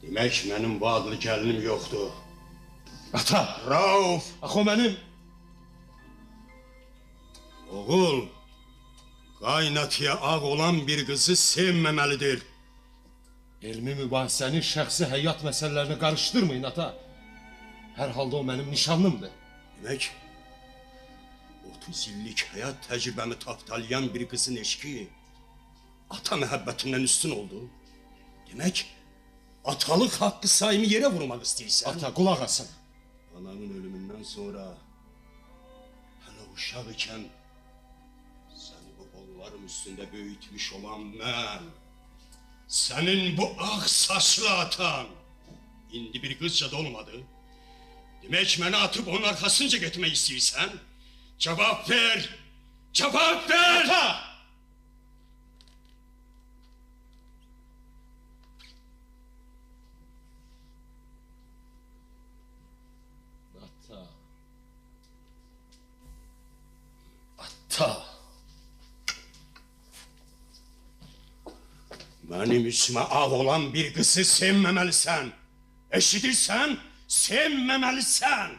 Demək mənim bu adlı gəlinim yoxdur. Ata! Rauf! Axı o mənim... Oğul, qaynatıya ağ olan bir qızı sevməməlidir. Elmi mübahisənin şəxsi həyat məsələlərini qarışdırmayın ata. Hər halda o mənim nişanlımdır. Demək, 30 illik həyat təcrübəmi tapdalayan bir qızın eşki ata məhəbbətindən üstün oldu. Demək, atalıq haqqı sayımı yerə vurmaq istəyirsən. Ata, qulaq asın. Anamın ölümündən sonra hələ uşaq ikən səni bu qollarım üstündə böyütmüş olan mən, sənin bu ağ saçlı atan indi bir qızca da olmadı. Demək məni atıb onun arxasınca getmək istəyirsən? Cavab ver! Cavab ver! Ata! Ata! Ata! Mənim üstümə ağ olan bir qızı sevməməlisən. Eşidirsən? Sevməməlisən.